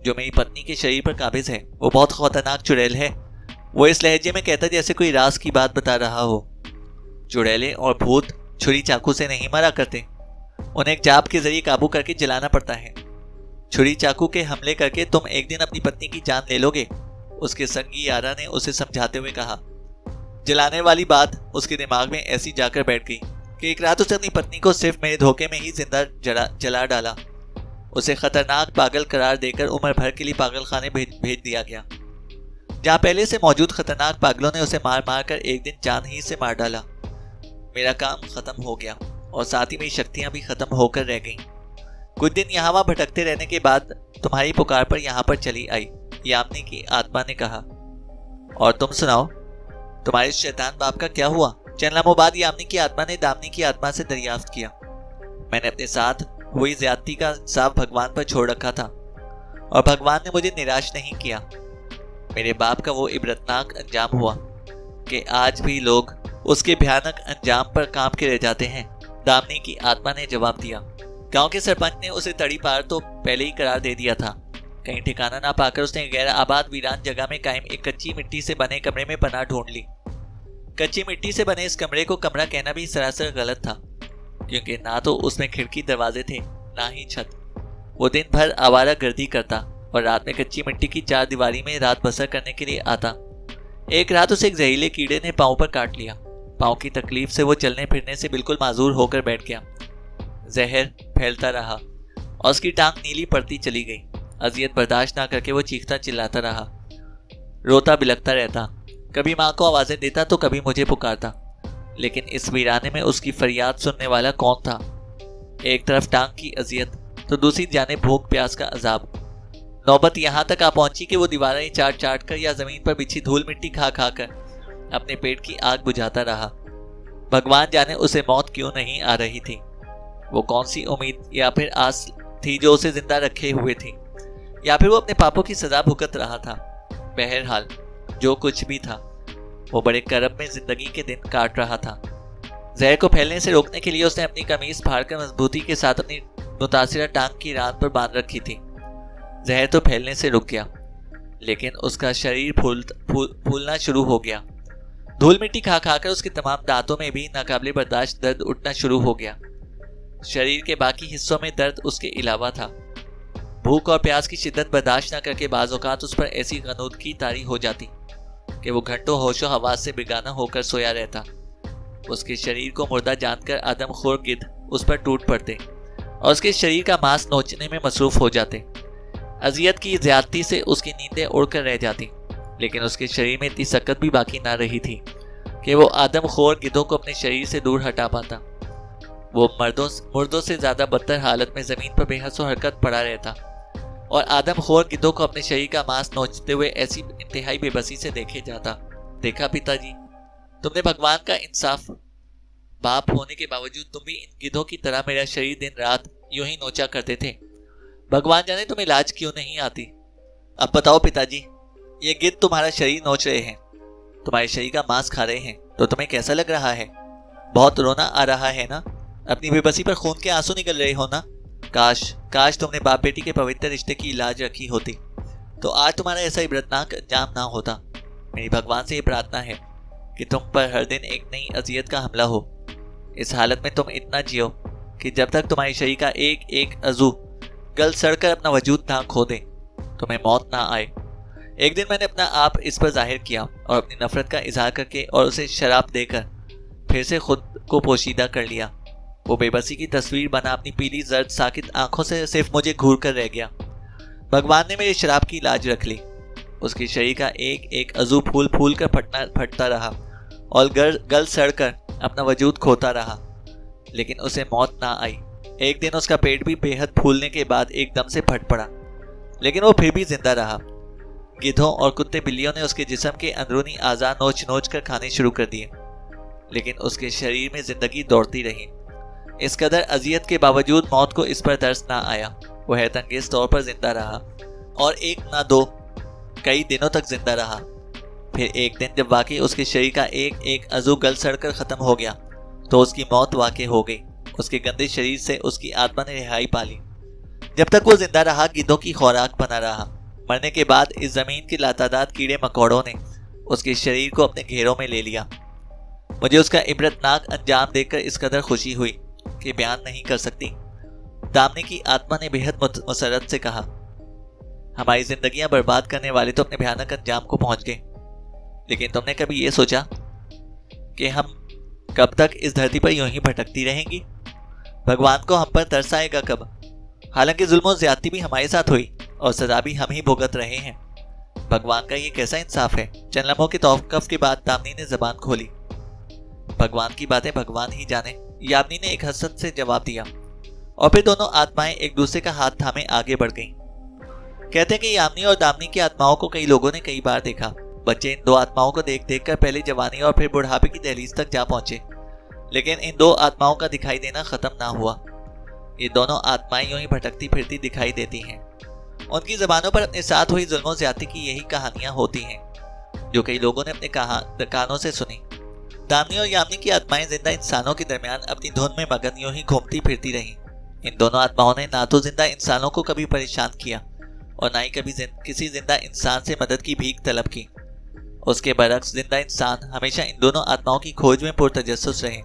जो मेरी पत्नी के शरीर पर काबिज है। वो बहुत खतरनाक चुड़ैल है। वो इस लहजे में कहता जैसे कोई राज की बात बता रहा हो। चुड़ैलें और भूत छुरी चाकू से नहीं मारा करते, उन्हें एक जाप के जरिए काबू करके जलाना पड़ता है। छुरी चाकू के हमले करके तुम एक दिन अपनी पत्नी की जान ले लोगे, उसके संगी यारा ने उसे समझाते हुए कहा। जलाने वाली बात उसके दिमाग में ऐसी जाकर बैठ गई कि एक रात उसने अपनी पत्नी को सिर्फ मेरे धोखे में ही जिंदा जला डाला। उसे खतरनाक पागल करार देकर उम्र भर के लिए पागल खाने भेज दिया गया, जहाँ पहले से मौजूद खतरनाक पागलों ने उसे मार मार कर एक दिन जान ही से मार डाला। मेरा काम खत्म हो गया और साथ ही मेरी शक्तियां भी खत्म होकर रह गईं। कुछ दिन यहाँ वहाँ भटकते रहने के बाद तुम्हारी पुकार पर यहाँ पर चली आई, यामिनी की आत्मा ने कहा। और तुम सुनाओ, तुम्हारे शैतान बाप का क्या हुआ? चंद लम्हों बाद यामिनी की आत्मा ने दामिनी की आत्मा से दरियाफ्त किया। मैंने अपने साथ हुई ज्यादती का इंसाफ भगवान पर छोड़ रखा था और भगवान ने मुझे निराश नहीं किया। मेरे बाप का वो इबरतनाक अंजाम हुआ कि आज भी लोग उसके भयानक अंजाम पर काम के रह जाते हैं। दामिनी की आत्मा ने जवाब दिया। गांव के सरपंच ने उसे तड़ी पार तो पहले ही करार दे दिया था। कहीं ठिकाना ना पाकर उसने गैर आबाद वीरान जगह में कायम एक कच्ची मिट्टी से बने कमरे में पनाह ढूंढ ली। कच्ची मिट्टी से बने इस कमरे को कमरा कहना भी सरासर गलत था, क्योंकि ना तो उसमें खिड़की दरवाजे थे ना ही छत। वो दिन भर आवारा गर्दी करता और रात में कच्ची मिट्टी की चार दीवारी में रात बसर करने के लिए आता। एक रात उसे एक जहरीले कीड़े ने पांव पर काट लिया। पांव की तकलीफ से वो चलने फिरने से बिल्कुल माजूर होकर बैठ गया। जहर फैलता रहा और उसकी टांग नीली पड़ती चली गई। अजियत बर्दाश्त ना करके वो चीखता चिल्लाता रहा, रोता बिलखता रहता। कभी माँ को आवाजें देता तो कभी मुझे पुकारता, लेकिन इस वीराने में उसकी फरियाद सुनने वाला कौन था? एक तरफ टांग की अजियत तो दूसरी जाने भूख प्यास का अजाब। नौबत यहाँ तक आ पहुंची कि वो दीवारें चाट चाट कर या जमीन पर बिछी धूल मिट्टी खा खा कर अपने पेट की आग बुझाता रहा। भगवान जाने उसे मौत क्यों नहीं आ रही थी। वो कौन सी उम्मीद या फिर आस थी जो उसे जिंदा रखे हुए थी, या फिर वो अपने पापों की सजा भुगत रहा था। बहरहाल जो कुछ भी था, वो बड़े करब में जिंदगी के दिन काट रहा था। जहर को फैलने से रोकने के लिए उसने अपनी कमीज फाड़कर मजबूती के साथ अपनी मुतासिरा टांग की रान पर बांध रखी थी। जहर तो फैलने से रुक गया, लेकिन उसका शरीर फूलना शुरू हो गया। धूल मिट्टी खा खाकर उसके तमाम दांतों में भी नाकाबिले बर्दाश्त दर्द उठना शुरू हो गया। शरीर के बाकी हिस्सों में दर्द उसके अलावा था। भूख और प्यास की शिद्दत बर्दाश्त न करके बाज़ औक़ात उस पर ऐसी गनूदगी तारी हो जाती कि वो घंटों होशो हवास से बेगाना होकर सोया रहता। उसके शरीर को मुर्दा जानकर आदमखोर गिद्ध उस पर टूट पड़ते और उसके शरीर का मांस नोचने में मसरूफ हो जाते। अजियत की ज्यादती से उसकी नींदें उड़कर रह जाती, लेकिन उसके शरीर में इतनी सकत भी बाकी ना रही थी कि वो आदमखोर गिद्धों को अपने शरीर से दूर हटा पाता। वो मुर्दों से ज्यादा बदतर हालत में जमीन पर बेहस हरकत पड़ा रहता और आदमखोर गिद्धों को अपने शरीर का मांस नोचते हुए ऐसी इंतहाई बेबसी से देखे जाता। देखा पिताजी, तुमने भगवान का इंसाफ। बाप होने के बावजूद तुम भी इन गिद्धों की तरह मेरा शरीर दिन रात यूं ही नोचा करते थे। भगवान जाने तुम्हें लाज क्यों नहीं आती। अब बताओ पिताजी, ये गिद्ध तुम्हारा शरीर नोच रहे हैं, तुम्हारे शरीर का मांस खा रहे हैं, तो तुम्हें कैसा लग रहा है? बहुत रोना आ रहा है ना? अपनी बेबसी पर खून के आंसू निकल रहे हो ना? काश तुमने बाप बेटी के पवित्र रिश्ते की लाज रखी होती, तो आज तुम्हारा ऐसा इबरतनाक अंजाम ना होता। मेरी भगवान से ये प्रार्थना है कि तुम पर हर दिन एक नई अजियत का हमला हो। इस हालत में तुम इतना जियो कि जब तक तुम्हारे शरीर का एक एक अज़ू गल सड़कर अपना वजूद ना खो दे, तुम्हें मौत ना आए। एक दिन मैंने अपना आप इस पर जाहिर किया और अपनी नफरत का इजहार करके और उसे शराब देकर फिर से खुद को पोशीदा कर लिया। वो बेबसी की तस्वीर बना अपनी पीली जर्द साकित आंखों से सिर्फ मुझे घूर कर रह गया। भगवान ने मेरी शराब की लाज रख ली। उसके शरीर का एक एक अज़ू फूल कर फटता रहा और गल सड़कर अपना वजूद खोता रहा, लेकिन उसे मौत ना आई। एक दिन उसका पेट भी बेहद फूलने के बाद एकदम से फट पड़ा, लेकिन वो फिर भी जिंदा रहा। गिद्धों और कुत्ते बिल्लियों ने उसके जिस्म के अंदरूनी आज़ा नोच नोच कर खाने शुरू कर दिए, लेकिन उसके शरीर में जिंदगी दौड़ती रही। इस कदर अजियत के बावजूद मौत को इस पर तरस ना आया। वो हैरतअंगेज तौर पर जिंदा रहा और एक ना दो कई दिनों तक जिंदा रहा। फिर एक दिन जब वाकई उसके शरीर का एक एक अज़ू गल सड़कर खत्म हो गया, तो उसकी मौत वाकई हो गई। उसके गंदे शरीर से उसकी आत्मा ने रिहाई पा ली। जब तक वो जिंदा रहा, गिद्धों की खुराक बना रहा। मरने के बाद इस जमीन के लातादाद कीड़े मकोड़ों ने उसके शरीर को अपने घेरों में ले लिया। मुझे उसका इबरतनाक अंजाम देखकर इस कदर खुशी हुई कि बयान नहीं कर सकती। दामिनी की आत्मा ने बेहद मुसरत से कहा, हमारी जिंदगियां बर्बाद करने वाले तो अपने भयानक अंजाम को पहुंच गए, लेकिन तुमने कभी ये सोचा कि हम कब तक इस धरती पर यूं ही भटकती रहेंगी? भगवान को हम पर तरस आएगा कब? हालांकि जुल्म और ज्यादती भी हमारे साथ हुई और सजा भी हम ही भुगत रहे हैं। भगवान का ये कैसा इंसाफ है? चंद लम्हों के तौक़ुफ़ के बाद दामिनी ने जबान खोली। भगवान की बातें भगवान ही जाने, यामिनी ने एक हसरत से जवाब दिया, और फिर दोनों आत्माएं एक दूसरे का हाथ थामे आगे बढ़ गईं। कहते हैं कि यामिनी और दामिनी की आत्माओं को कई लोगों ने कई बार देखा। बच्चे इन दो आत्माओं को देख देख कर पहले जवानी और फिर बुढ़ापे की दहलीज तक जा पहुंचे, लेकिन इन दो आत्माओं का दिखाई देना खत्म ना हुआ। ये दोनों आत्माएं यूं ही भटकती फिरती दिखाई देती हैं। उनकी जबानों पर अपने साथ हुई जुल्म और ज्यादती की यही कहानियां होती हैं, जो कई लोगों ने अपने कानों से सुनी। दामिनी और यामिनी की आत्माएं जिंदा इंसानों के दरमियान अपनी धुन में मगन यूं ही घूमती फिरती रहीं। इन दोनों आत्माओं ने ना तो जिंदा इंसानों को कभी परेशान किया और ना ही कभी किसी जिंदा इंसान से मदद की भीख तलब की। उसके बरक्स जिंदा इंसान हमेशा इन दोनों आत्माओं की खोज में पुरतजस्सुस रहे।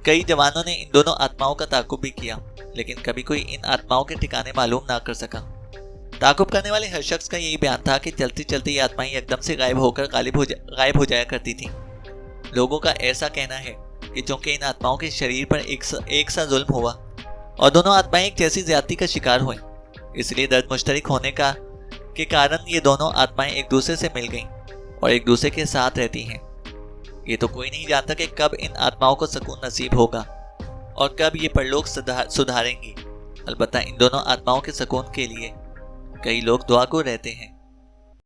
कई जवानों ने इन दोनों आत्माओं का ताकुब भी किया, लेकिन कभी कोई इन आत्माओं के ठिकाने मालूम ना कर सका। ताकुब करने वाले हर शख्स का यही बयान था कि चलती चलती ये आत्माएं एकदम से गायब होकर गायब हो जाया करती थीं। लोगों का ऐसा कहना है कि चूंकि इन आत्माओं के शरीर पर एक सा जुल्म हुआ और दोनों आत्माएं एक जैसी ज्यादती का शिकार हुई, इसलिए दर्द मुश्तरक होने के कारण ये दोनों आत्माएं एक दूसरे से मिल गईं और एक दूसरे के साथ रहती हैं। ये तो कोई नहीं जानता कि कब इन आत्माओं को सुकून नसीब होगा और कब ये परलोक सुधारेंगी। अलबत्ता इन दोनों आत्माओं के सुकून के लिए कई लोग दुआ को रहते हैं।